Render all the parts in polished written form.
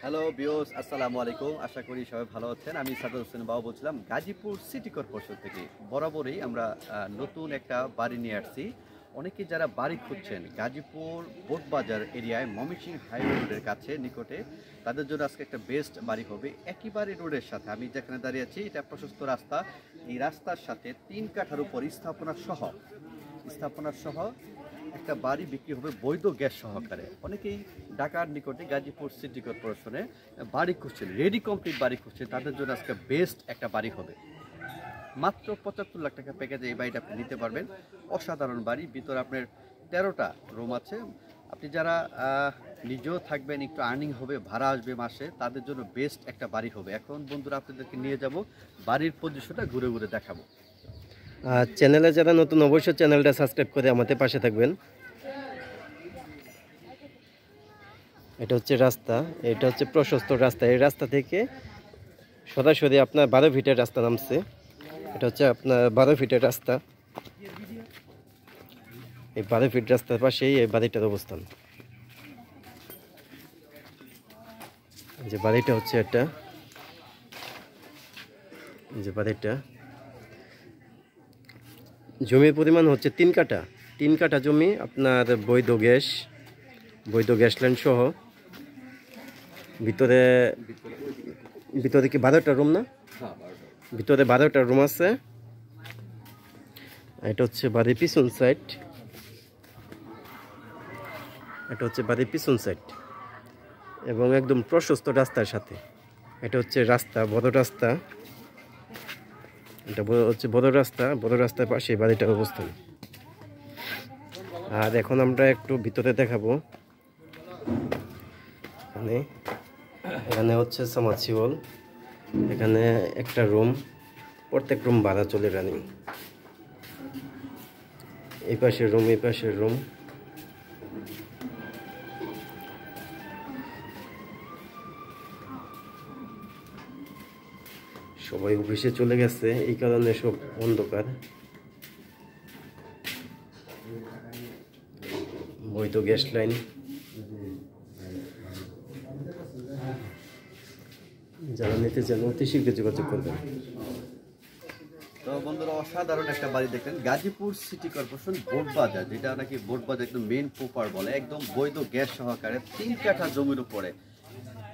Hello viewers, আসসালামু আলাইকুম। আশা করি সবাই ভালো আছেন। আমি সাদত হোসেন বাবু বলছিলাম গাজীপুর সিটি কর্পোরেশন থেকে। বরাবরই আমরা নতুন একটা বাড়ি নিয়ে আসছি। অনেকে যারা বাড়ি খুঁজছেন গাজীপুর বোটবাজার এরিয়ায় ময়মনসিংহ হাইওয়ে রোডের কাছে নিকটে, তাদের জন্য আজকে একটা বেস্ট বাড়ি হবে একেবারে রোডের সাথে। আমি যেখানে দাঁড়িয়ে আছি এটা প্রশস্ত রাস্তা। এই রাস্তার সাথে 3 কাঠার উপর স্থাপনা সহ একটা বাড়ি বিক্রি হবে বৈধ গ্যাস সহকারে। অনেকেই ঢাকার নিকটে গাজীপুর সিটি কর্পোরেশনে বাড়ি খুঁজছেন, রেডি কমপ্লিট বাড়ি খুঁজছেন, তাদের জন্য আজকে বেস্ট একটা বাড়ি হবে। মাত্র 75 লাখ টাকা প্যাকেজে এই বাড়িটা আপনি নিতে পারবেন। অসাধারণ বাড়ি, ভিতরে আপনার 13টা রুম আছে। আপনি যারা নিজেও থাকবেন, একটু আর্নিং হবে, ভাড়া আসবে মাসে, তাদের জন্য বেস্ট একটা বাড়ি হবে। এখন বন্ধুরা আপনাদেরকে নিয়ে যাব বাড়ির পজিশনটা ঘুরে ঘুরে দেখাবো। চ্যানেলে যারা নতুন অবশ্যই চ্যানেলটা সাবস্ক্রাইব করে আমাদের পাশে থাকবেন। এটা হচ্ছে রাস্তা, এটা হচ্ছে প্রশস্ত রাস্তা। এই রাস্তা থেকে সরাসরি আপনার 12 ফিটের রাস্তা নামছে। এটা হচ্ছে আপনার 12 ফিটের রাস্তা। এই 12 ফিট রাস্তার পাশেই এই বাড়িটার অবস্থান। যে বাড়িটা হচ্ছে এটা, যে বাড়িটা, জমির পরিমাণ হচ্ছে 3 কাঠা জমি। আপনার বৈধ গ্যাস লাইন সহ। ভিতরে কি 12টা রুম না? ভিতরে 12টা রুম আছে। এটা হচ্ছে বাড়ির পিছন সাইড। এবং একদম প্রশস্ত রাস্তার সাথে। এটা হচ্ছে রাস্তা, বড় রাস্তা। এটা হচ্ছে বড় রাস্তার পাশে বাড়িটার অবস্থান। আর এখন আমরা একটু ভিতরে দেখাবো। এখানে হচ্ছে সাবমার্সিবল। এখানে একটা রুম, প্রত্যেক রুম ভাড়া চলে রানিং। এই পাশের রুম। সবাই অফিসে চলে গেছে, এই কারণে সব অন্ধকার। বৈধ গ্যাস লাইন। যারা নিতে চান অতি শীঘ্র যোগাযোগ করবেন। তো বন্ধুরা, অসাধারণ একটা বাড়ি দেখলেন গাজীপুর সিটি কর্পোরেশন বোটবাজার, যেটা নাকি বোটবাজার একদম মেইন প্রপার বলে, একদম বৈধ গ্যাস সহকারে 3 কাঠা জমির উপরে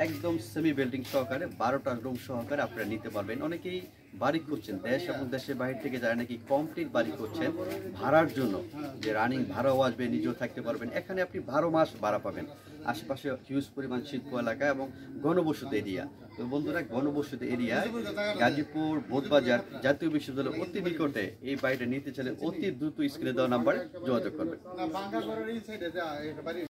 একদম সেমি বিল্ডিং সহকারে 12টা রুম সহকারে আপনারা নিতে পারবেন। অনেকেই বাড়ি করছেন দেশ এবং দেশের বাইরে থেকে, যারা নাকি কমপ্লিট বাড়ি করছেন ভাড়ার জন্য, যে রানিং ভাড়াও আসবে, নিজেও থাকতে পারবেন। এখানে আপনি 12 মাস ভাড়া পাবেন। আশেপাশে হিউজ পরিমাণ শিল্প এলাকা এবং ঘনবসতি এরিয়া। তো বন্ধুরা, ঘনবসতি এরিয়া গাজীপুর বোটবাজার জাতীয় বিশ্ববিদ্যালয়ের অতি নিকটে এই বাড়িটা নিতে চাইলে অতি দ্রুত স্ক্রিনে দেওয়া নাম্বারে যোগাযোগ করবেন।